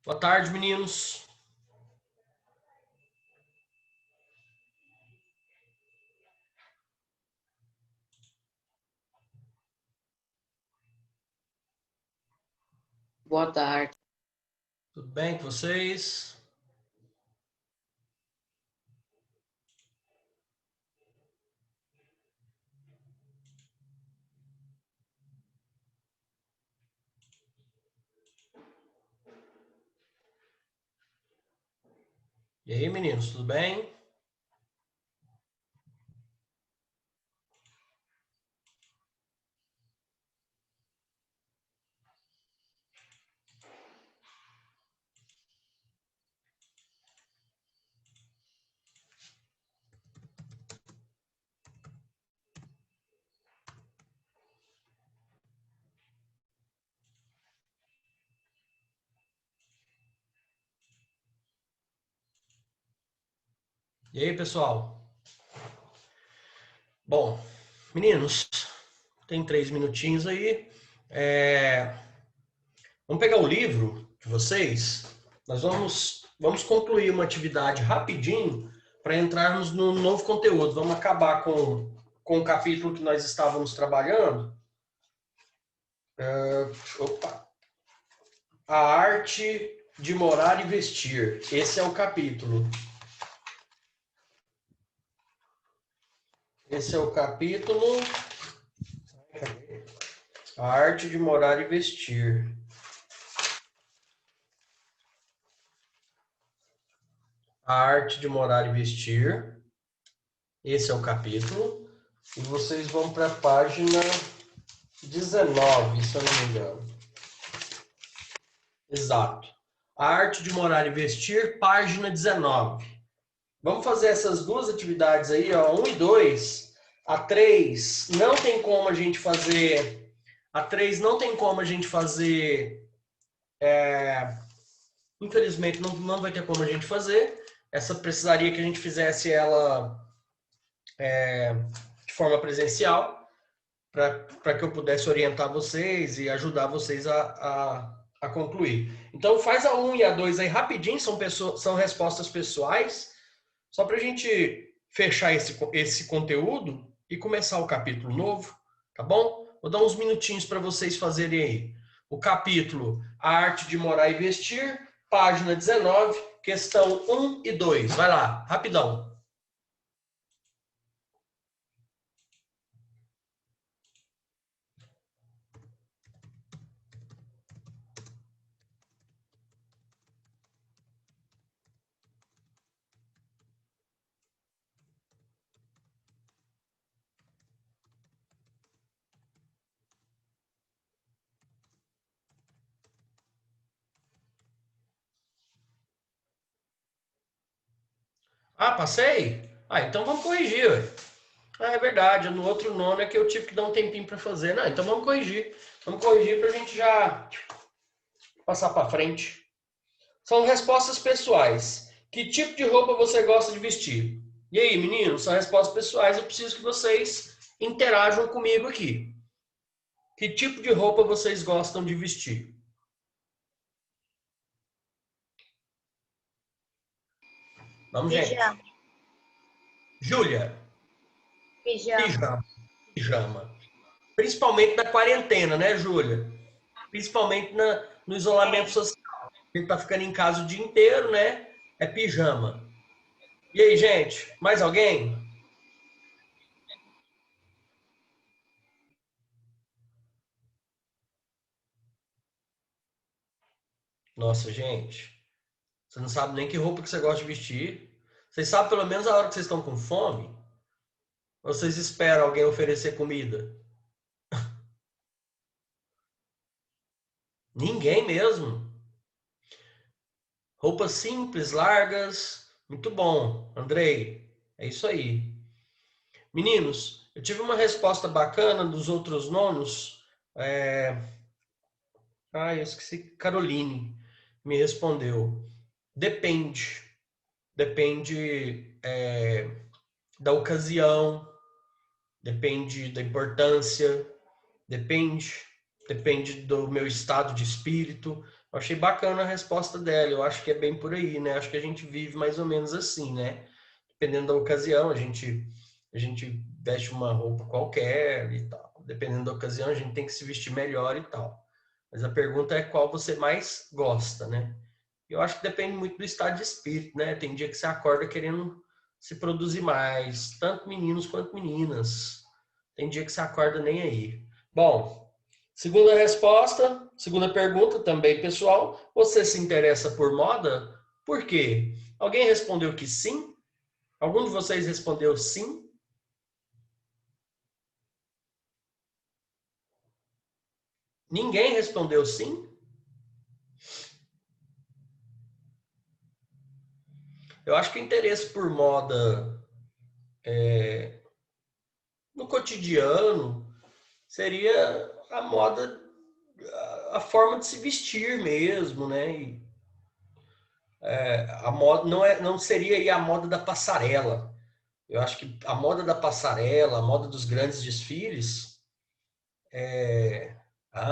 Boa tarde, meninos. Boa tarde. Tudo bem com vocês? E aí, meninos, tudo bem? E aí, pessoal? Bom, meninos, tem 3 minutinhos aí. Vamos pegar o livro de vocês. Nós vamos concluir uma atividade rapidinho para entrarmos no novo conteúdo. Vamos acabar com o capítulo que nós estávamos trabalhando. Opa! A arte de morar e vestir. Esse é o capítulo. Esse é o capítulo. A arte de morar e vestir. A arte de morar e vestir. Esse é o capítulo. E vocês vão para a página 19, se eu não me engano. Exato. A arte de morar e vestir, página 19. Vamos fazer essas duas atividades aí, ó, 1 e 2. A 3 não tem como a gente fazer. A 3 não tem como a gente fazer. Infelizmente, não vai ter como a gente fazer. Essa precisaria que a gente fizesse ela de forma presencial, para que eu pudesse orientar vocês e ajudar vocês a concluir. Então, faz a 1 e a 2 aí rapidinho, são respostas pessoais, só para a gente fechar esse conteúdo e começar o capítulo novo, tá bom? Vou dar uns minutinhos para vocês fazerem aí. O capítulo A Arte de Morar e Vestir, página 19, questão 1 e 2. Vai lá, rapidão. Ah, passei? Ah, então vamos corrigir, ué. Ah, é verdade, no outro nome é que eu tive que dar um tempinho para fazer. Não, então vamos corrigir. Vamos corrigir para a gente já passar para frente. São respostas pessoais. Que tipo de roupa você gosta de vestir? E aí, meninos, são respostas pessoais. Eu preciso que vocês interajam comigo aqui. Que tipo de roupa vocês gostam de vestir? Vamos, gente. Pijama. Júlia, Pijama. pijama. Pijama. Principalmente na quarentena, né, Júlia? Principalmente no isolamento social. A gente tá ficando em casa o dia inteiro, né? É pijama. E aí, gente? Mais alguém? Nossa, gente. Você não sabe nem que roupa que você gosta de vestir. Vocês sabem pelo menos a hora que vocês estão com fome? Ou vocês esperam alguém oferecer comida? Ninguém mesmo. Roupas simples, largas. Muito bom, Andrei. É isso aí. Meninos, eu tive uma resposta bacana dos outros nonos. Eu esqueci. Caroline me respondeu. Depende. Depende da ocasião, depende da importância, depende do meu estado de espírito. Eu achei bacana a resposta dela, eu acho que é bem por aí, né? Acho que a gente vive mais ou menos assim, né? Dependendo da ocasião, a gente veste uma roupa qualquer e tal. Dependendo da ocasião, a gente tem que se vestir melhor e tal. Mas a pergunta é qual você mais gosta, né? Eu acho que depende muito do estado de espírito, né? Tem dia que você acorda querendo se produzir mais, tanto meninos quanto meninas. Tem dia que você acorda nem aí. Bom, segunda resposta, segunda pergunta também, pessoal. Você se interessa por moda? Por quê? Alguém respondeu que sim? Algum de vocês respondeu sim? Ninguém respondeu sim? Eu acho que o interesse por moda no cotidiano seria a moda, a forma de se vestir mesmo, né? E a moda não seria aí a moda da passarela. Eu acho que a moda da passarela, a moda dos grandes desfiles,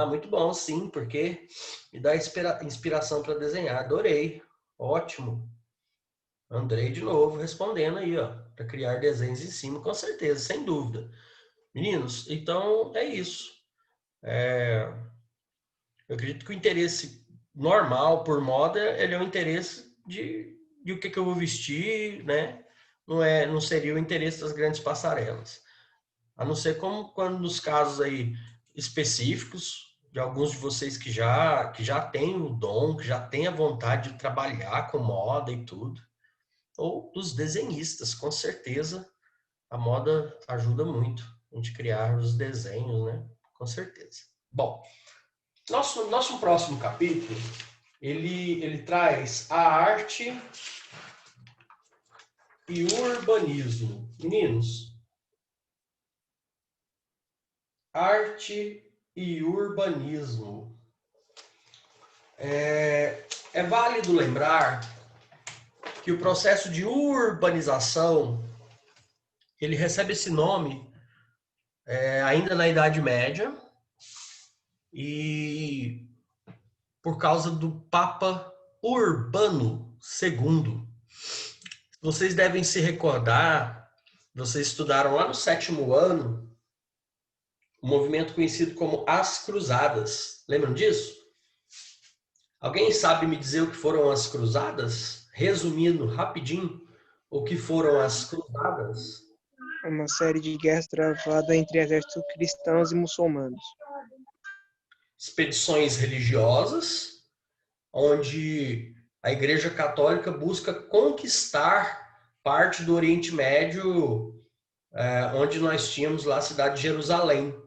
muito bom, sim, porque me dá inspiração para desenhar. Adorei, ótimo. Andrei de novo respondendo aí, ó, para criar desenhos em cima, com certeza, sem dúvida. Meninos, então é isso. Eu acredito que o interesse normal por moda, ele é o interesse de o que, que eu vou vestir, né? Não seria o interesse das grandes passarelas. A não ser como quando nos casos aí específicos de alguns de vocês que já têm o dom, que já têm a vontade de trabalhar com moda e tudo, ou dos desenhistas, com certeza a moda ajuda muito a gente criar os desenhos, né? Com certeza. Bom, nosso próximo capítulo, ele traz a arte e o urbanismo. Meninos, arte e urbanismo. É válido lembrar que o processo de urbanização, ele recebe esse nome ainda na Idade Média e por causa do Papa Urbano II. Vocês devem se recordar, vocês estudaram lá no 7º ano, um movimento conhecido como As Cruzadas. Lembram disso? Alguém sabe me dizer o que foram as Cruzadas? Resumindo rapidinho, o que foram as Cruzadas? Uma série de guerras travadas entre exércitos cristãos e muçulmanos. Expedições religiosas, onde a Igreja Católica busca conquistar parte do Oriente Médio, onde nós tínhamos lá a cidade de Jerusalém.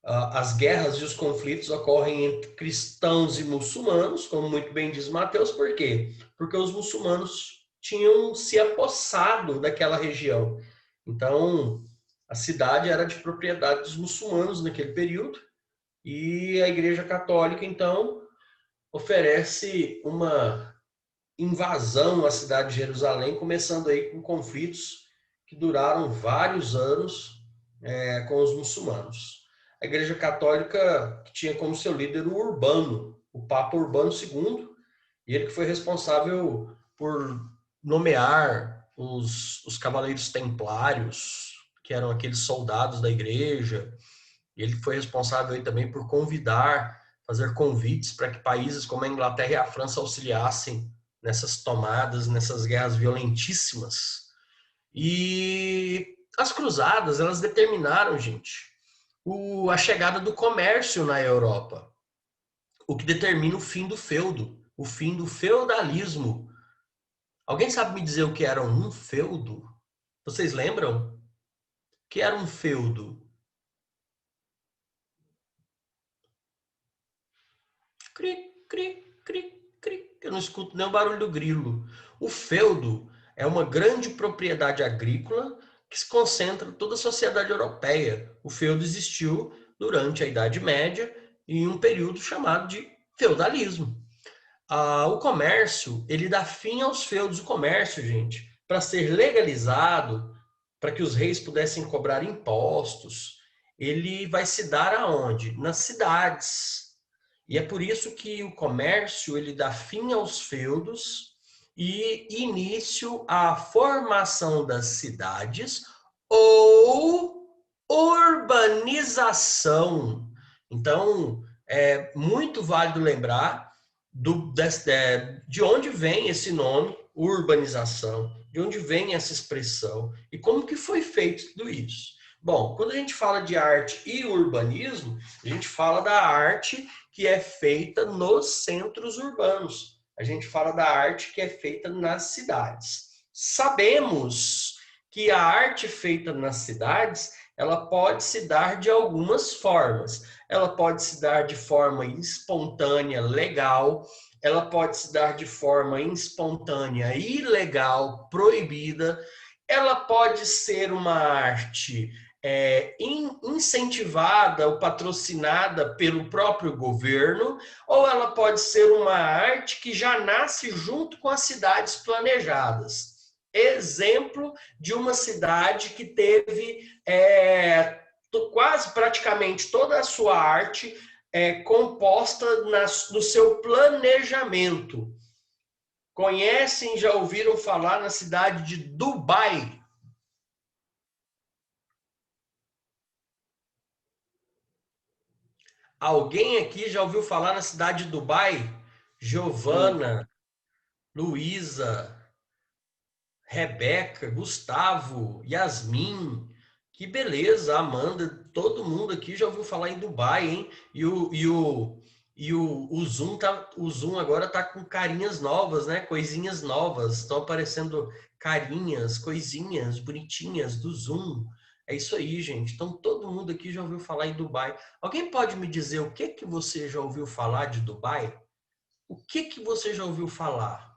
As guerras e os conflitos ocorrem entre cristãos e muçulmanos, como muito bem diz Mateus, por quê? Porque os muçulmanos tinham se apossado daquela região. Então, a cidade era de propriedade dos muçulmanos naquele período, e a Igreja Católica, então, oferece uma invasão à cidade de Jerusalém, começando aí com conflitos que duraram vários anos com os muçulmanos. A Igreja Católica tinha como seu líder o Urbano, o Papa Urbano II, e ele que foi responsável por nomear os cavaleiros templários, que eram aqueles soldados da igreja. Ele foi responsável aí também por fazer convites para que países como a Inglaterra e a França auxiliassem nessas tomadas, nessas guerras violentíssimas. E as cruzadas, elas determinaram, gente, a chegada do comércio na Europa, o que determina o fim do feudo, o fim do feudalismo. Alguém sabe me dizer o que era um feudo? Vocês lembram? O que era um feudo? Cri, cri, cri, cri. Eu não escuto nem o barulho do grilo. O feudo é uma grande propriedade agrícola que se concentra em toda a sociedade europeia. O feudo existiu durante a Idade Média em um período chamado de feudalismo. O comércio, ele dá fim aos feudos. O comércio, gente, para ser legalizado, para que os reis pudessem cobrar impostos, ele vai se dar aonde? Nas cidades. E é por isso que o comércio ele dá fim aos feudos e início à formação das cidades ou urbanização. Então, é muito válido lembrar de onde vem esse nome, urbanização, de onde vem essa expressão e como que foi feito tudo isso. Bom, quando a gente fala de arte e urbanismo, a gente fala da arte que é feita nos centros urbanos. A gente fala da arte que é feita nas cidades. Sabemos que a arte feita nas cidades, ela pode se dar de algumas formas. Ela pode se dar de forma espontânea, legal. Ela pode se dar de forma espontânea, ilegal, proibida. Ela pode ser uma arte incentivada ou patrocinada pelo próprio governo, ou ela pode ser uma arte que já nasce junto com as cidades planejadas. Exemplo de uma cidade que teve quase praticamente toda a sua arte composta no seu planejamento. Conhecem, já ouviram falar na cidade de Dubai? Alguém aqui já ouviu falar na cidade de Dubai? Giovana, Luísa, Rebeca, Gustavo, Yasmin. Que beleza, Amanda, todo mundo aqui já ouviu falar em Dubai, hein? O Zoom agora tá com carinhas novas, né? Coisinhas novas. Estão aparecendo carinhas, coisinhas bonitinhas do Zoom. É isso aí, gente. Então, todo mundo aqui já ouviu falar em Dubai. Alguém pode me dizer o que você já ouviu falar de Dubai? O que você já ouviu falar?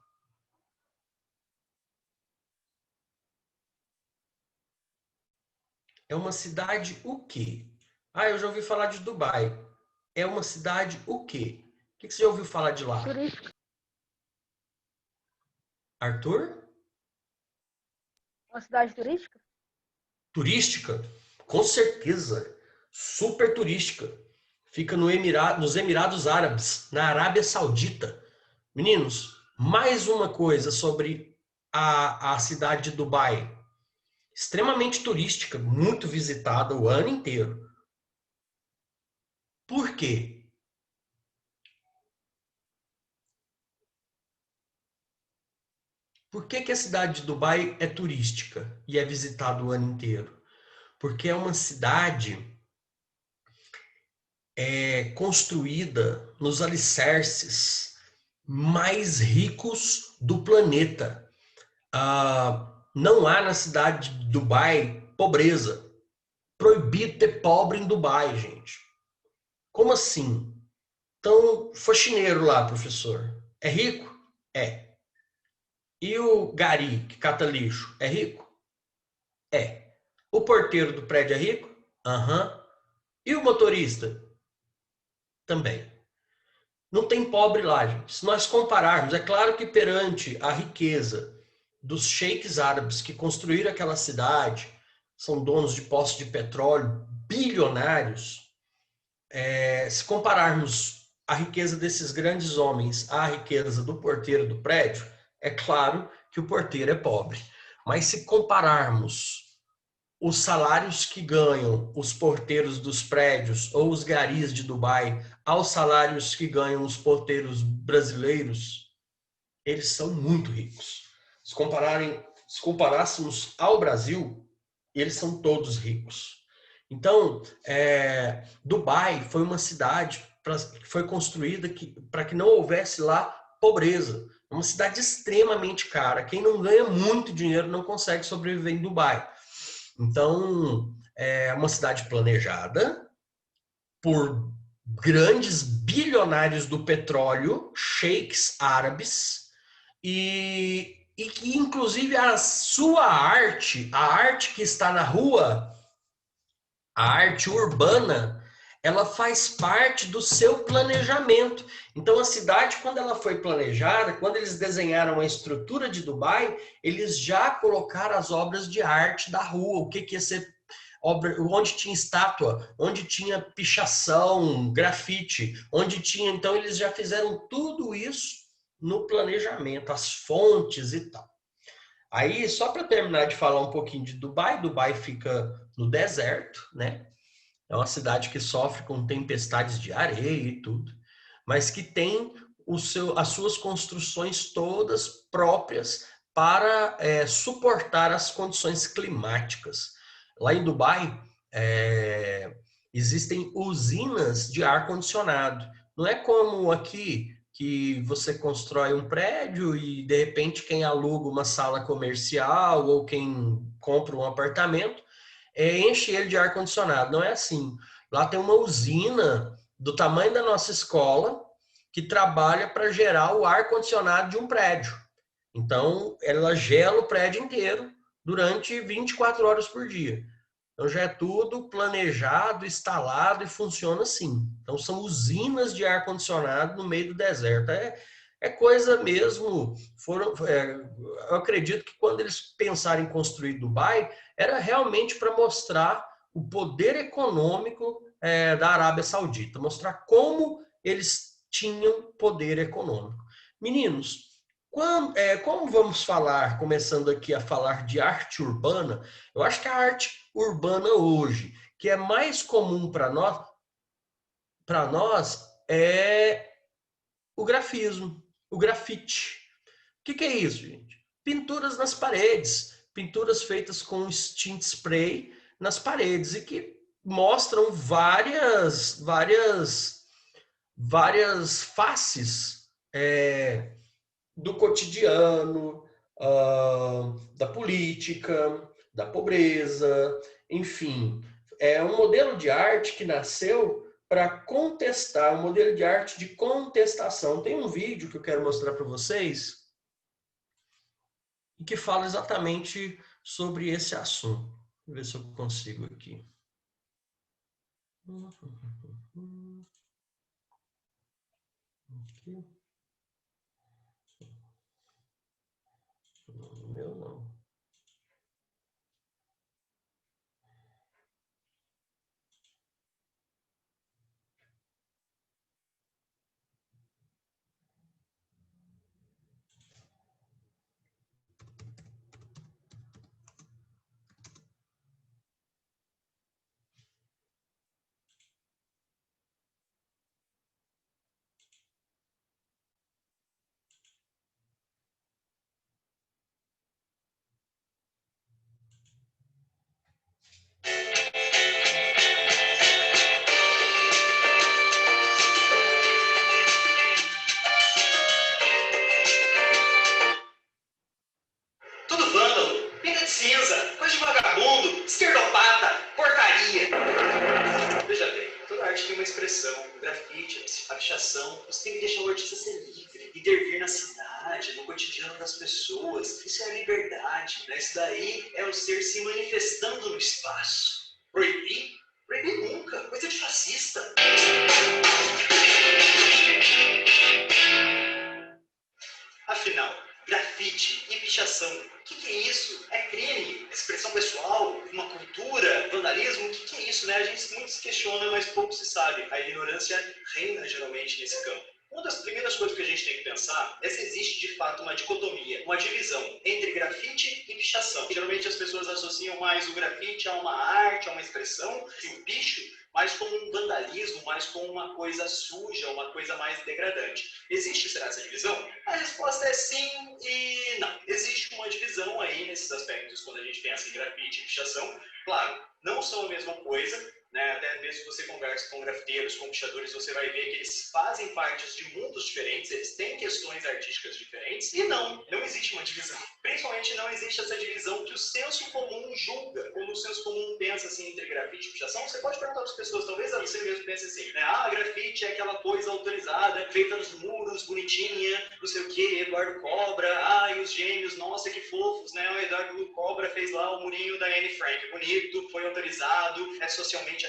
É uma cidade o quê? Ah, eu já ouvi falar de Dubai. É uma cidade o quê? O que você já ouviu falar de lá? Turística. Arthur? Uma cidade turística? Turística? Com certeza. Super turística. Fica nos Emirados Árabes, na Arábia Saudita. Meninos, mais uma coisa sobre a cidade de Dubai. Extremamente turística, muito visitada o ano inteiro. Por quê? Por que a cidade de Dubai é turística e é visitada o ano inteiro? Porque é uma cidade construída nos alicerces mais ricos do planeta. Não há na cidade de Dubai pobreza. Proibido ter pobre em Dubai, gente. Como assim? Então, faxineiro lá, professor, é rico? É. E o gari que cata lixo, é rico? É. O porteiro do prédio é rico? Aham. E o motorista? Também. Não tem pobre lá, gente. Se nós compararmos, é claro que perante a riqueza dos sheiks árabes que construíram aquela cidade, são donos de poços de petróleo, bilionários, se compararmos a riqueza desses grandes homens à riqueza do porteiro do prédio, é claro que o porteiro é pobre. Mas se compararmos os salários que ganham os porteiros dos prédios ou os garis de Dubai aos salários que ganham os porteiros brasileiros, eles são muito ricos. Se comparássemos ao Brasil, eles são todos ricos. Então, Dubai foi uma cidade que foi construída para que não houvesse lá pobreza. É uma cidade extremamente cara. Quem não ganha muito dinheiro não consegue sobreviver em Dubai. Então, é uma cidade planejada por grandes bilionários do petróleo, sheiks árabes, e que, inclusive, a sua arte, a arte que está na rua, a arte urbana, ela faz parte do seu planejamento. Então, a cidade, quando ela foi planejada, quando eles desenharam a estrutura de Dubai, eles já colocaram as obras de arte da rua, o que ia ser onde tinha estátua, onde tinha pichação, grafite, onde tinha... Então, eles já fizeram tudo isso no planejamento, as fontes e tal. Aí, só para terminar de falar um pouquinho de Dubai, Dubai fica no deserto, né? É uma cidade que sofre com tempestades de areia e tudo, mas que tem as suas construções todas próprias para suportar as condições climáticas. Lá em Dubai, existem usinas de ar-condicionado. Não é como aqui, que você constrói um prédio e, de repente, quem aluga uma sala comercial ou quem compra um apartamento, enche ele de ar-condicionado. Não é assim. Lá tem uma usina do tamanho da nossa escola que trabalha para gerar o ar-condicionado de um prédio. Então, ela gela o prédio inteiro durante 24 horas por dia. Então, já é tudo planejado, instalado e funciona assim. Então, são usinas de ar-condicionado no meio do deserto. É coisa mesmo... eu acredito que quando eles pensaram em construir Dubai, era realmente para mostrar o poder econômico da Arábia Saudita, mostrar como eles tinham poder econômico. Meninos, como vamos falar, começando aqui a falar de arte urbana, eu acho que a arte urbana hoje, que é mais comum para nós é o grafismo, o grafite. O que é isso, gente? Pinturas nas paredes, pinturas feitas com extinct spray nas paredes e que mostram várias faces do cotidiano, da política, da pobreza, enfim. É um modelo de arte que nasceu para contestar, um modelo de arte de contestação. Tem um vídeo que eu quero mostrar para vocês e que fala exatamente sobre esse assunto. Vou ver se eu consigo aqui. Aqui. Meu não. Tudo vândalo, pinta de cinza, coisa de vagabundo, esquerdopata, porcaria. Veja bem, toda arte tem uma expressão, o grafite, a pichação. Você tem que deixar o artista ser livre, intervir na cidade, no cotidiano das pessoas. Isso é a liberdade, né? Isso daí é o ser se manifestando no espaço. Proibir? Proibir nunca, coisa de fascista. Afinal, grafite e pichação, o que é isso? É crime? Expressão pessoal? Uma cultura? Vandalismo? O que é isso, né? A gente muito se questiona, mas pouco se sabe. A ignorância reina geralmente nesse campo. Uma das primeiras coisas que a gente tem que pensar é se existe de fato uma dicotomia, uma divisão entre grafite e pichação. Geralmente as pessoas associam mais o grafite a uma arte, a uma expressão, e o picho mais como um vandalismo, mais como uma coisa suja, uma coisa mais degradante. Existe, será, essa divisão? A resposta é sim e não. Existe uma divisão aí nesses aspectos quando a gente pensa em grafite e pichação. Claro, não são a mesma coisa, né? Até mesmo se você conversa com grafiteiros, com pichadores, você vai ver que eles fazem parte de mundos diferentes, eles têm questões artísticas diferentes, e não existe uma divisão. Principalmente não existe essa divisão que o senso comum julga. Como o senso comum pensa assim entre grafite e pichação, você pode perguntar para as pessoas, talvez você mesmo pense assim, né? Ah, grafite é aquela coisa autorizada, feita nos muros, bonitinha, não sei o que, Eduardo Cobra, e os gêmeos, nossa, que fofos, né? O Eduardo Cobra fez lá o murinho da Anne Frank, bonito, foi autorizado, é socialmente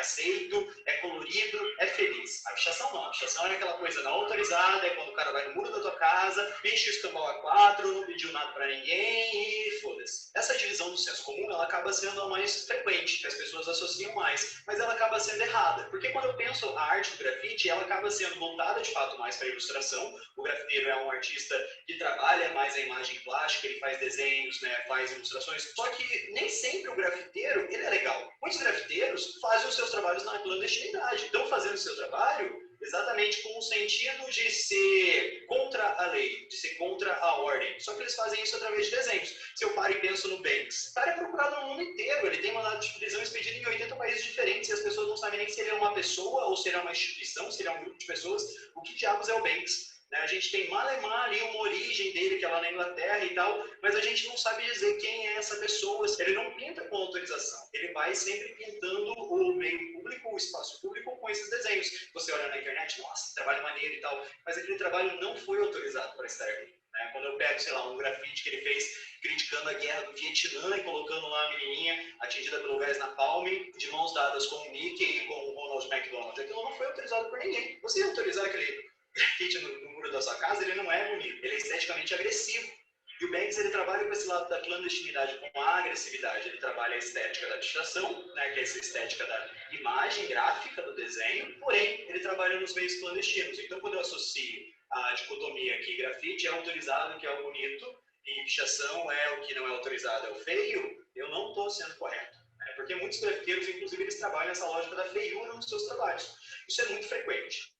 aceito, é colorido, é feliz. A pichação não. A pichação é aquela coisa não autorizada, é quando o cara vai no muro da tua casa, picha o escambau A4, não pediu nada pra ninguém e foda-se. Essa divisão do senso comum, ela acaba sendo a mais frequente, que as pessoas associam mais, mas ela acaba sendo errada. Porque quando eu penso a arte do grafite, ela acaba sendo voltada de fato mais para a ilustração. O grafiteiro é um artista que trabalha mais a imagem plástica, ele faz desenhos, né, faz ilustrações, só que nem sempre o grafiteiro, ele é legal. Muitos grafiteiros fazem os seus trabalhos na clandestinidade. Estão fazendo o seu trabalho exatamente com o sentido de ser contra a lei, de ser contra a ordem. Só que eles fazem isso através de desenhos. Se eu paro e penso no Banks, o cara é procurado no mundo inteiro, ele tem mandado de prisão expedido em 80 países diferentes e as pessoas não sabem nem se ele é uma pessoa ou se ele é uma instituição, se ele é um grupo de pessoas. O que diabos é o Banks? A gente tem malemar ali uma origem dele, que é lá na Inglaterra e tal, mas a gente não sabe dizer quem é essa pessoa. Ele não pinta com autorização. Ele vai sempre pintando o meio público, o espaço público com esses desenhos. Você olha na internet, nossa, trabalho maneiro e tal, mas aquele trabalho não foi autorizado para estar ali. Quando eu pego, sei lá, um grafite que ele fez criticando a guerra do Vietnã e colocando lá a menininha atingida pelo gás napalm, de mãos dadas com o Mickey e com o Ronald McDonald, aquilo não foi autorizado por ninguém. Você ia autorizar aquele grafite no muro da sua casa, ele não é bonito, ele é esteticamente agressivo. E o Banks, ele trabalha com esse lado da clandestinidade, com a agressividade. Ele trabalha a estética da abstração, né, que é essa estética da imagem gráfica do desenho, porém, ele trabalha nos meios clandestinos. Então, quando eu associo a dicotomia que grafite é autorizado, que é o bonito, e pichação é o que não é autorizado, é o feio, eu não estou sendo correto. Né? Porque muitos grafiteiros, inclusive, eles trabalham essa lógica da feiura nos seus trabalhos. Isso é muito frequente.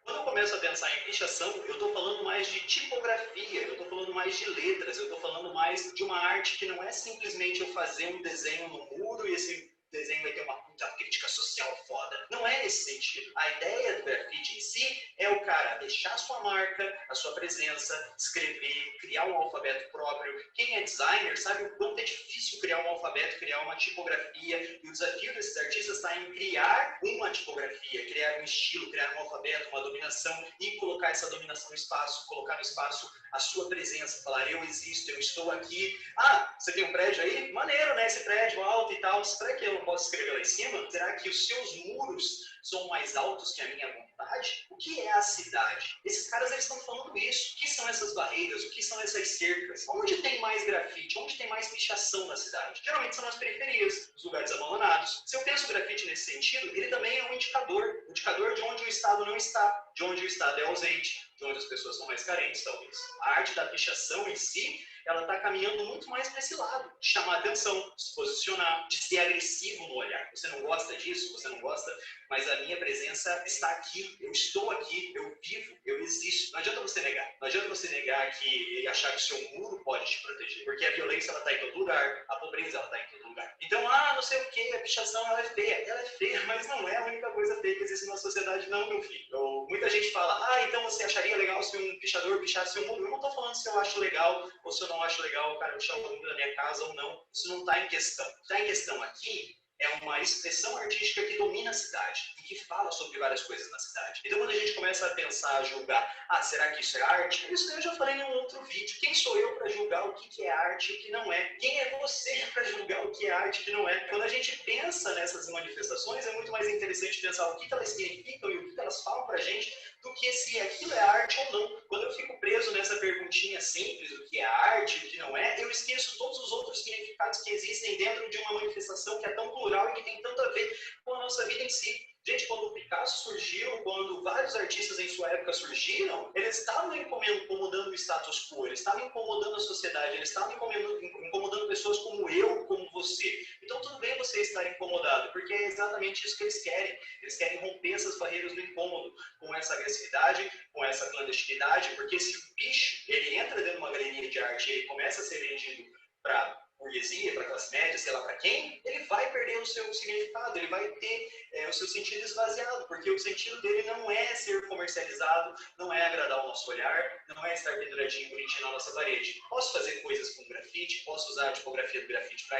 Quando eu começo a pensar em pichação, eu estou falando mais de tipografia, eu estou falando mais de letras, eu estou falando mais de uma arte que não é simplesmente eu fazer um desenho no muro e esse desenho vai ter uma puta crítica social foda. Não é nesse sentido. A ideia do grafite em si é o cara deixar a sua marca, a sua presença, escrever, criar um alfabeto próprio. Quem é designer sabe o quanto é difícil criar um alfabeto, criar uma tipografia. E o desafio desses artistas está em criar uma tipografia, criar um estilo, criar um alfabeto, uma dominação e colocar essa dominação no espaço, colocar no espaço a sua presença, falar eu existo, eu estou aqui. Ah, você tem um prédio aí? Maneiro, né? Esse prédio alto e tal. Será que eu não posso escrever lá em cima? Será que os seus muros são mais altos que a minha vontade? O que é a cidade? Esses caras eles estão falando isso. O que são essas barreiras? O que são essas cercas? Onde tem mais grafite? Onde tem mais pichação na cidade? Geralmente são nas periferias, nos lugares abandonados. Se eu penso o grafite nesse sentido, ele também é um indicador de onde o Estado não está, de onde o Estado é ausente, de onde as pessoas são mais carentes, talvez. A arte da pichação em si, ela está caminhando muito mais para esse lado, de chamar atenção, de se posicionar, de ser agressivo no olhar. Você não gosta disso, você não gosta, mas a minha presença está aqui, eu estou aqui, eu vivo, eu existo. Não adianta você negar. Não adianta você negar e achar que o seu muro pode te proteger, porque a violência ela está em todo lugar, a pobreza ela está em todo lugar. Então, não sei o que, a pichação ela é feia, mas não é a única coisa feia que existe na sociedade, não, meu filho. Muita gente fala, então você acharia legal se um pichador pichasse o muro? Eu não estou falando se eu acho legal ou se eu não acho legal o cara pichar o muro da minha casa ou não. Isso não está em questão. O que está em questão aqui é uma expressão artística que domina a cidade e que fala sobre várias coisas na cidade. Então, quando a gente começa a pensar, a julgar, será que isso é arte? Isso eu já falei em um outro vídeo. Quem sou eu para julgar o que é arte e o que não é? Quem é você para julgar o que é arte e o que não é? Quando a gente pensa nessas manifestações, é muito mais interessante pensar o que elas significam e o que elas falam para a gente do que se aquilo é arte ou não. Quando eu fico preso nessa perguntinha simples, o que é arte e o que não é, eu esqueço todos os outros significados que existem dentro de uma manifestação que é tão plural e que tem tanto a ver com a nossa vida em si. Gente, quando o Picasso surgiu, quando vários artistas em sua época surgiram, eles estavam incomodando o status quo, eles estavam incomodando a sociedade, eles estavam incomodando pessoas como eu, como você. Então, tudo bem você estar incomodado, porque é exatamente isso que eles querem. Eles querem romper essas barreiras do incômodo, com essa agressividade, com essa clandestinidade, porque se o bicho, ele entra dentro de uma galeria de arte e ele começa a ser vendido para burguesia, para classe média, sei lá para quem, ele vai perder o seu significado, ele vai ter o seu sentido esvaziado, porque o sentido dele não é ser comercializado, não é agradar o nosso olhar, não é estar penduradinho bonitinho na nossa parede. Posso fazer coisas com grafite, posso usar a tipografia do grafite para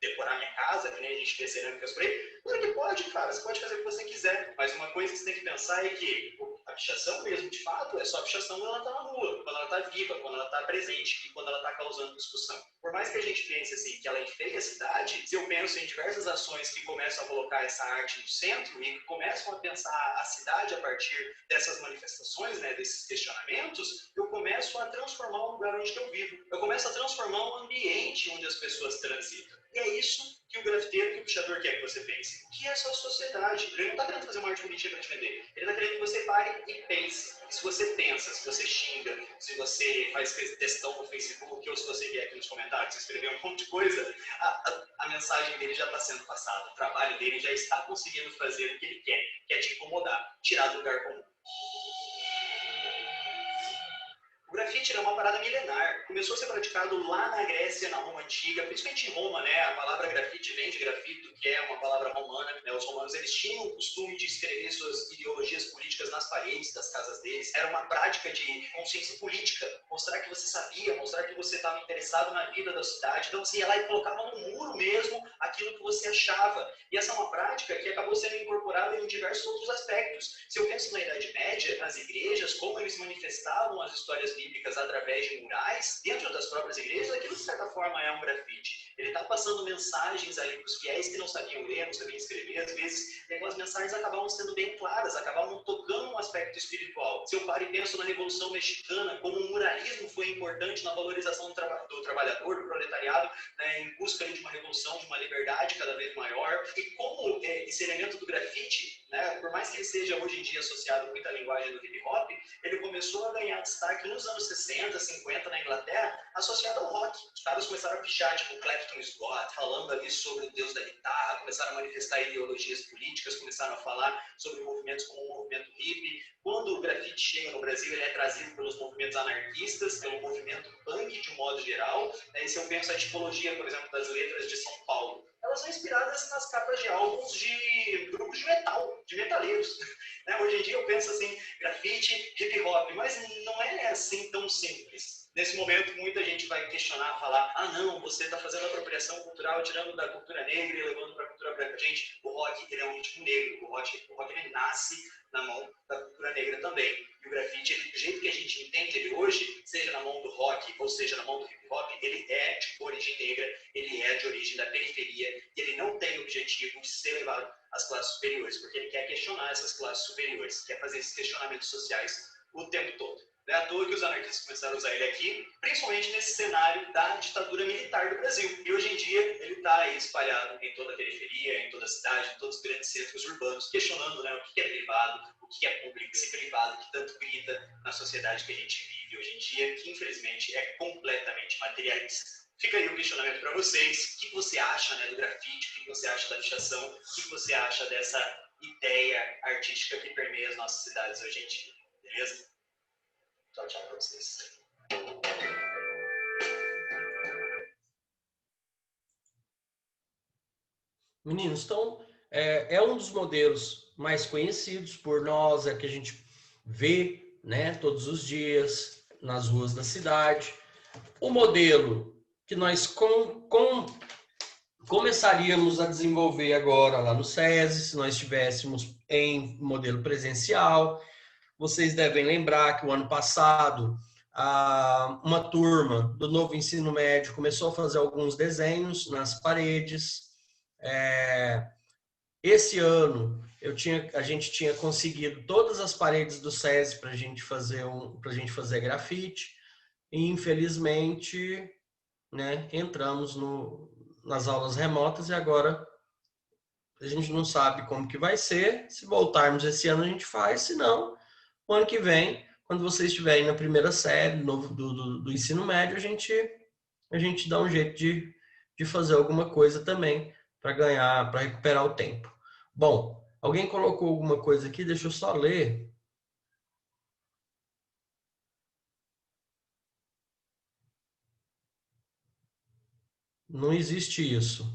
decorar minha casa, que nem a gente vê cerâmicas por aí. Claro que pode, cara, você pode fazer o que você quiser, mas uma coisa que você tem que pensar é que a pichação mesmo, de fato, é só a pichação quando ela está na rua. Quando ela está viva, quando ela está presente e quando ela está causando discussão. Por mais que a gente pense assim, que ela enfeia a cidade, se eu penso em diversas ações que começam a colocar essa arte no centro e que começam a pensar a cidade a partir dessas manifestações, né, desses questionamentos, eu começo a transformar o lugar onde eu vivo. Eu começo a transformar o ambiente onde as pessoas transitam. E é isso que o grafiteiro, que o pichador quer que você pense. O que é essa sociedade? Ele não está querendo fazer uma arte bonitinha para te vender. Ele está querendo que você pare e pense. E se você pensa, se você xinga, se você faz textão no Facebook, ou se você vier aqui nos comentários escrever um monte de coisa, a mensagem dele já está sendo passada. O trabalho dele já está conseguindo fazer o que ele quer, que é te incomodar, tirar do lugar comum. O grafite é uma parada milenar. Começou a ser praticado lá na Grécia, na Roma Antiga, principalmente em Roma, né? A palavra grafite vem de grafito, que é uma palavra romana, né? Os romanos, eles tinham o costume de escrever suas ideologias políticas nas paredes das casas deles. Era uma prática de consciência política, mostrar que você sabia, mostrar que você estava interessado na vida da cidade. Então, você ia lá e colocava no muro mesmo aquilo que você achava. E essa é uma prática que acabou sendo incorporada em diversos outros aspectos. Se eu penso na Idade Média, nas igrejas, como eles manifestavam as histórias bíblicas através de murais, dentro das próprias igrejas, aquilo de certa forma é um grafite. Ele está passando mensagens ali para os fiéis que não sabiam ler, não sabiam escrever, às vezes, e aquelas mensagens acabavam sendo bem claras, acabavam tocando um aspecto espiritual. Se eu paro e penso na Revolução Mexicana, como o muralismo foi importante na valorização do trabalhador, do proletariado, né, em busca de uma revolução, de uma liberdade cada vez maior, e como esse elemento do grafite, né, por mais que ele seja hoje em dia associado muito à linguagem do hip hop, ele começou a ganhar destaque nos anos 60, 50 na Inglaterra, associado ao rock. Os caras começaram a pichar, tipo Clapton Scott, falando ali sobre o deus da guitarra, começaram a manifestar ideologias políticas, começaram a falar sobre movimentos como o movimento hippie. Quando o grafite chega no Brasil, ele é trazido pelos movimentos anarquistas, pelo movimento punk de um modo geral. E se eu penso a tipologia, por exemplo, das letras de São Paulo, elas são inspiradas nas capas de álbuns de grupos de metal, de metaleiros. Hoje em dia eu penso assim, grafite, hip hop, mas não é assim tão simples. Nesse momento, muita gente vai questionar, falar, ah não, você está fazendo apropriação cultural, tirando da cultura negra e levando para a cultura branca. Gente, o rock ele é um ritmo negro, o rock ele nasce na mão da cultura negra também. E o grafite, ele, do jeito que a gente entende ele hoje, seja na mão do rock ou seja na mão do hip hop, ele é de origem negra, ele é de origem da periferia, e ele não tem o objetivo de ser levado às classes superiores, porque ele quer questionar essas classes superiores, quer fazer esses questionamentos sociais o tempo todo. Não é à toa que os anarquistas começaram a usar ele aqui, principalmente nesse cenário da ditadura militar do Brasil. E hoje em dia ele está aí espalhado em toda a periferia, em toda a cidade, em todos os grandes centros urbanos, questionando, né, o que é privado, o que é público, esse privado que tanto grita na sociedade que a gente vive hoje em dia, que infelizmente é completamente materialista. Fica aí o questionamento para vocês. O que você acha, né, do grafite? O que você acha da pichação? O que você acha dessa ideia artística que permeia as nossas cidades hoje em dia? Beleza? Tchau, tchau para vocês. Meninos, então, é um dos modelos mais conhecidos por nós, é que a gente vê, né, todos os dias nas ruas da cidade. O modelo que nós começaríamos a desenvolver agora lá no SESI, se nós estivéssemos em modelo presencial. Vocês devem lembrar que o ano passado, uma turma do novo ensino médio começou a fazer alguns desenhos nas paredes. Esse ano, a gente tinha conseguido todas as paredes do SESI para a gente fazer grafite. E, infelizmente, né, entramos nas aulas remotas e agora a gente não sabe como que vai ser. Se voltarmos esse ano, a gente faz. Se não, o ano que vem, quando vocês estiverem na primeira série do ensino médio, a gente dá um jeito de fazer alguma coisa também para recuperar o tempo. Bom, alguém colocou alguma coisa aqui? Deixa eu só ler. Não existe isso.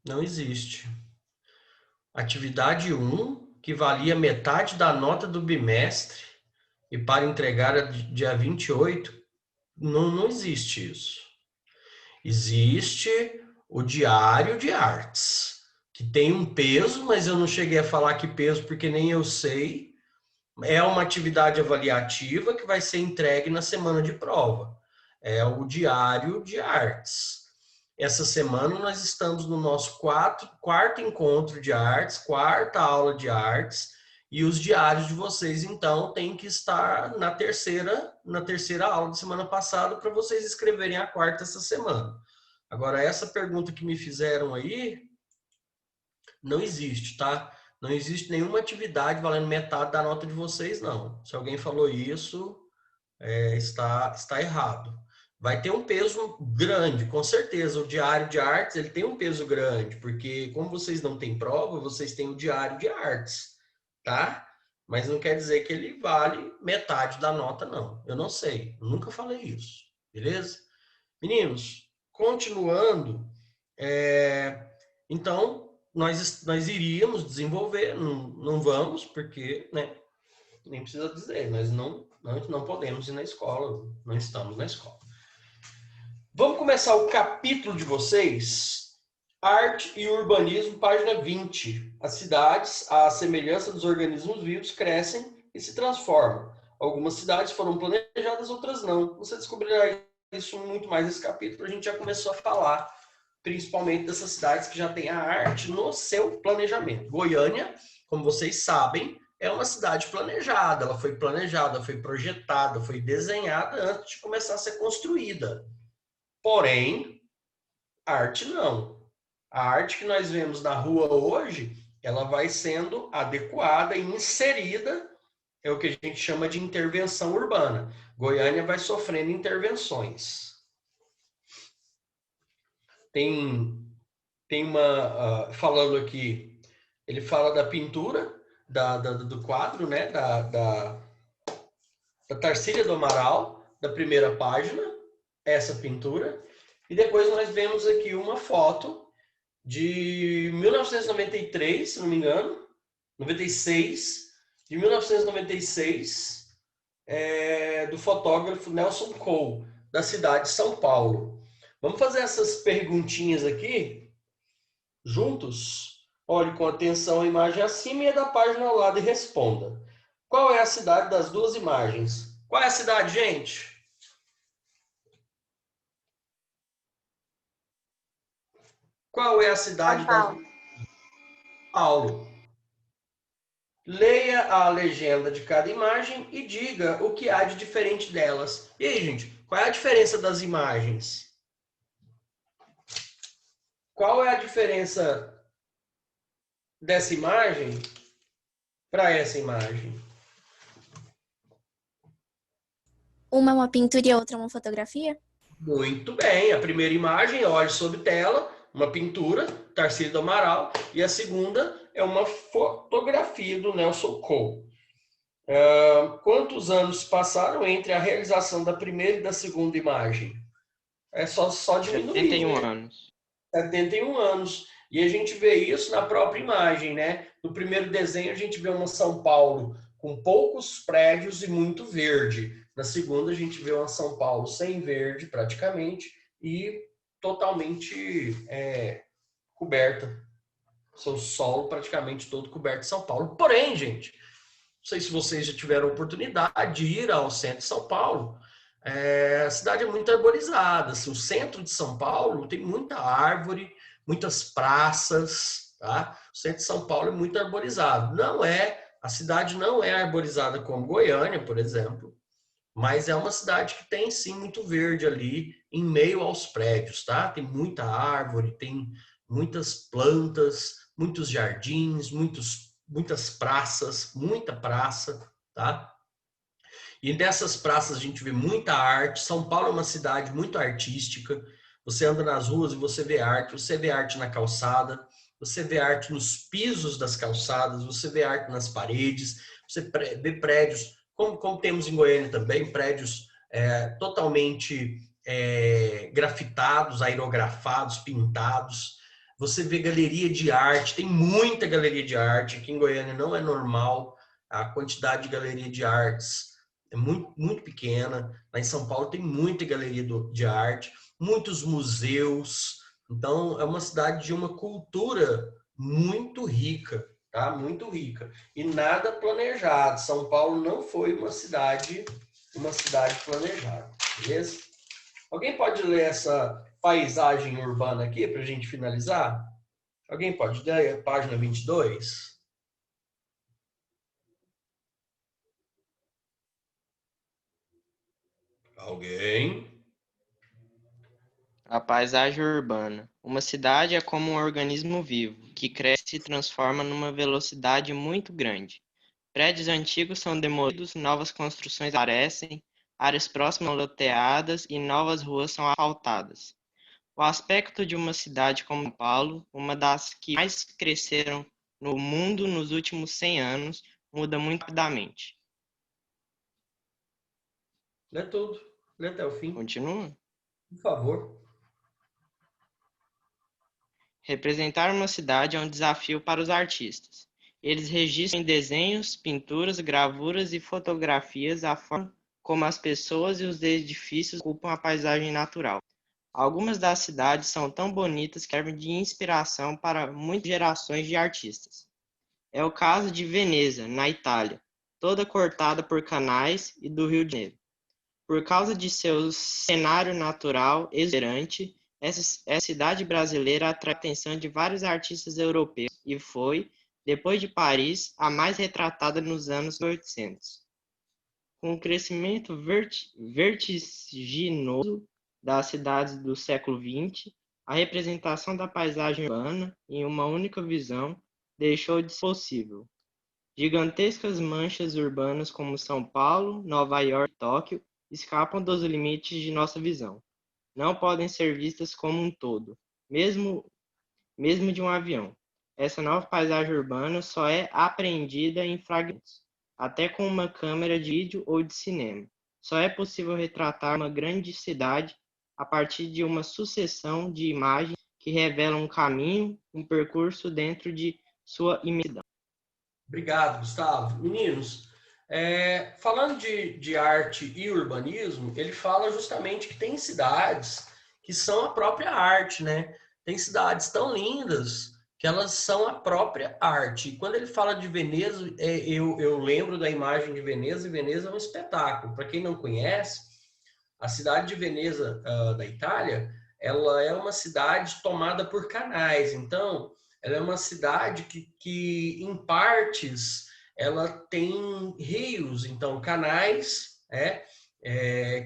Não existe. Atividade 1, que valia metade da nota do bimestre, e para entregar dia 28, não existe isso. Existe o diário de artes, que tem um peso, mas eu não cheguei a falar que peso porque nem eu sei, É uma atividade avaliativa que vai ser entregue na semana de prova. É o diário de artes. Essa semana nós estamos no nosso quarto encontro de artes, quarta aula de artes, e os diários de vocês, então, têm que estar na terceira aula da semana passada para vocês escreverem a quarta essa semana. Agora, essa pergunta que me fizeram aí, não existe, tá? Não existe nenhuma atividade valendo metade da nota de vocês, não. Se alguém falou isso, está errado. Vai ter um peso grande, com certeza. O diário de artes, ele tem um peso grande, porque como vocês não têm prova, vocês têm o diário de artes, tá? Mas não quer dizer que ele vale metade da nota, não. Eu não sei, eu nunca falei isso, beleza? Meninos, continuando, então, nós iríamos desenvolver, não vamos, porque, né, nem precisa dizer, nós não podemos ir na escola, não estamos na escola. Vamos começar o capítulo de vocês, Arte e Urbanismo, página 20. As cidades, à semelhança dos organismos vivos, crescem e se transformam. Algumas cidades foram planejadas, outras não. Você descobrirá isso muito mais nesse capítulo. A gente já começou a falar, principalmente dessas cidades que já têm a arte no seu planejamento. Goiânia, como vocês sabem, é uma cidade planejada. Ela foi planejada, foi projetada, foi desenhada antes de começar a ser construída. Porém, arte não. A arte que nós vemos na rua hoje, ela vai sendo adequada e inserida, é o que a gente chama de intervenção urbana. Goiânia vai sofrendo intervenções. Tem uma, falando aqui, ele fala da pintura, do quadro, né, da Tarsília do Amaral, da primeira página, essa pintura, e depois nós vemos aqui uma foto de 1993, se não me engano, 96, de 1996, do fotógrafo Nelson Cole, da cidade de São Paulo. Vamos fazer essas perguntinhas aqui, juntos? Olhe com atenção a imagem acima e a da página ao lado e responda. Qual é a cidade das duas imagens? Qual é a cidade, gente? Qual é a cidade das duas imagens? Paulo. Leia a legenda de cada imagem e diga o que há de diferente delas. E aí, gente, qual é a diferença das imagens? Qual é a diferença dessa imagem para essa imagem? Uma é uma pintura e a outra é uma fotografia? Muito bem. A primeira imagem, olhe sob tela, uma pintura, Tarsília do Amaral, e a segunda é uma fotografia do Nelson Cole. Quantos anos passaram entre a realização da primeira e da segunda imagem? É só diminuir. 71 né? anos. 71 anos. E a gente vê isso na própria imagem, né? No primeiro desenho a gente vê uma São Paulo com poucos prédios e muito verde. Na segunda a gente vê uma São Paulo sem verde praticamente e totalmente coberta. Seu solo praticamente todo coberto de São Paulo. Porém, gente, não sei se vocês já tiveram oportunidade de ir ao centro de São Paulo. A cidade é muito arborizada. Assim, o centro de São Paulo tem muita árvore, muitas praças, tá? O centro de São Paulo é muito arborizado. A cidade não é arborizada como Goiânia, por exemplo, mas é uma cidade que tem sim muito verde ali em meio aos prédios, tá? Tem muita árvore, tem muitas plantas, muitos jardins, muitas praças, muita praça, tá? E dessas praças a gente vê muita arte. São Paulo é uma cidade muito artística. Você anda nas ruas e você vê arte na calçada, você vê arte nos pisos das calçadas, você vê arte nas paredes, você vê prédios, como temos em Goiânia também, prédios totalmente grafitados, aerografados, pintados. Você vê galeria de arte, tem muita galeria de arte. Aqui em Goiânia não é normal a quantidade de galeria de artes. É muito, muito pequena. Lá em São Paulo tem muita galeria de arte, muitos museus. Então, é uma cidade de uma cultura muito rica, tá? Muito rica. E nada planejado. São Paulo não foi uma cidade planejada, beleza? Alguém pode ler essa paisagem urbana aqui para a gente finalizar? Alguém pode ler a página 22? Alguém? A paisagem urbana. Uma cidade é como um organismo vivo, que cresce e se transforma numa velocidade muito grande. Prédios antigos são demolidos, novas construções aparecem, áreas próximas são loteadas e novas ruas são asfaltadas. O aspecto de uma cidade como São Paulo, uma das que mais cresceram no mundo nos últimos 100 anos, muda muito rapidamente. Lê tudo. Lê até o fim, Continua? por favor. Representar uma cidade é um desafio para os artistas. Eles registram em desenhos, pinturas, gravuras e fotografias a forma como as pessoas e os edifícios ocupam a paisagem natural. Algumas das cidades são tão bonitas que servem de inspiração para muitas gerações de artistas. É o caso de Veneza, na Itália, toda cortada por canais, e do Rio de Janeiro. Por causa de seu cenário natural exuberante, essa cidade brasileira atrai a atenção de vários artistas europeus e foi, depois de Paris, a mais retratada nos anos 1800. Com o crescimento vertiginoso das cidades do século XX, a representação da paisagem urbana em uma única visão deixou de ser possível. Gigantescas manchas urbanas como São Paulo, Nova York e Tóquio escapam dos limites de nossa visão. Não podem ser vistas como um todo, mesmo de um avião. Essa nova paisagem urbana só é apreendida em fragmentos, até com uma câmera de vídeo ou de cinema. Só é possível retratar uma grande cidade a partir de uma sucessão de imagens que revelam um caminho, um percurso dentro de sua imensidão. Obrigado, Gustavo. Meninos, falando de arte e urbanismo, ele fala justamente que tem cidades que são a própria arte, né? Tem cidades tão lindas que elas são a própria arte. E quando ele fala de Veneza, eu lembro da imagem de Veneza, e Veneza é um espetáculo. Para quem não conhece, a cidade de Veneza, da Itália, ela é uma cidade tomada por canais. Então, ela é uma cidade que em partes, ela tem rios, então canais,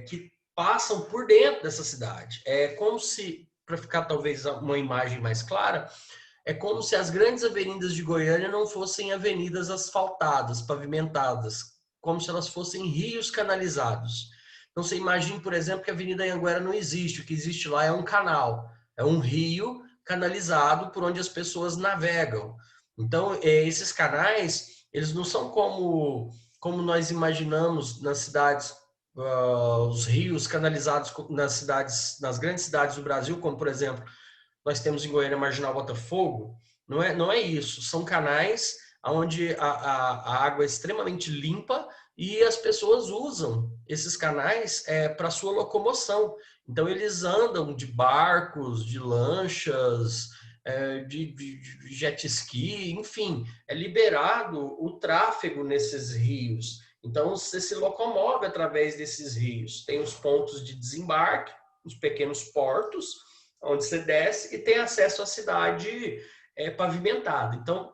que passam por dentro dessa cidade. É como se, para ficar talvez uma imagem mais clara, é como se as grandes avenidas de Goiânia não fossem avenidas asfaltadas, pavimentadas, como se elas fossem rios canalizados. Então você imagine, por exemplo, que a Avenida Anhanguera não existe, o que existe lá é um canal, é um rio canalizado por onde as pessoas navegam. Então, esses canais, eles não são como nós imaginamos nas cidades, os rios canalizados nas grandes cidades do Brasil, como, por exemplo, nós temos em Goiânia Marginal Botafogo. Não é isso. São canais onde a água é extremamente limpa e as pessoas usam esses canais para sua locomoção. Então, eles andam de barcos, de lanchas, de jet ski, enfim, é liberado o tráfego nesses rios. Então, você se locomove através desses rios. Tem os pontos de desembarque, os pequenos portos, onde você desce e tem acesso à cidade pavimentada. Então,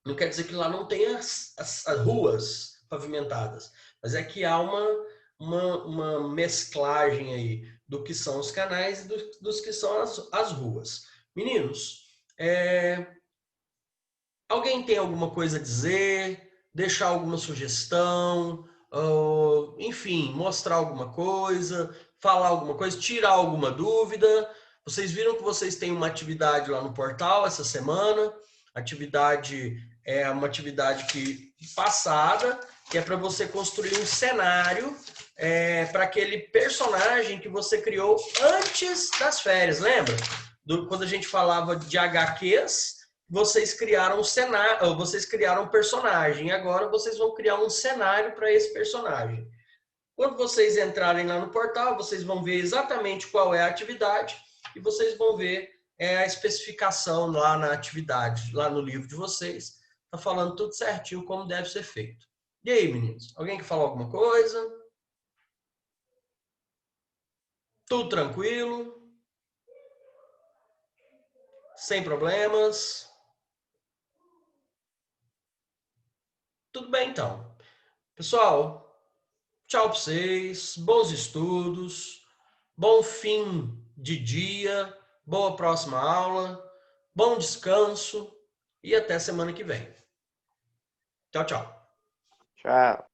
não quer dizer que lá não tenha as ruas pavimentadas, mas é que há uma mesclagem aí do que são os canais e dos que são as ruas. Meninos, alguém tem alguma coisa a dizer? Deixar alguma sugestão? Enfim, mostrar alguma coisa? Falar alguma coisa? Tirar alguma dúvida? Vocês viram que vocês têm uma atividade lá no portal essa semana. A atividade é uma atividade passada, que é para você construir um cenário para aquele personagem que você criou antes das férias, lembra? Quando a gente falava de HQs, vocês criaram um cenário, vocês criaram um personagem, e agora vocês vão criar um cenário para esse personagem. Quando vocês entrarem lá no portal, vocês vão ver exatamente qual é a atividade e vocês vão ver a especificação lá na atividade, lá no livro de vocês, Tá falando tudo certinho como deve ser feito. E aí, meninos? Alguém quer falar alguma coisa? Tudo tranquilo? Sem problemas? Tudo bem, então. Pessoal, tchau para vocês. Bons estudos. Bom fim de dia. Boa próxima aula. Bom descanso. E até semana que vem. Tchau, tchau. Tchau.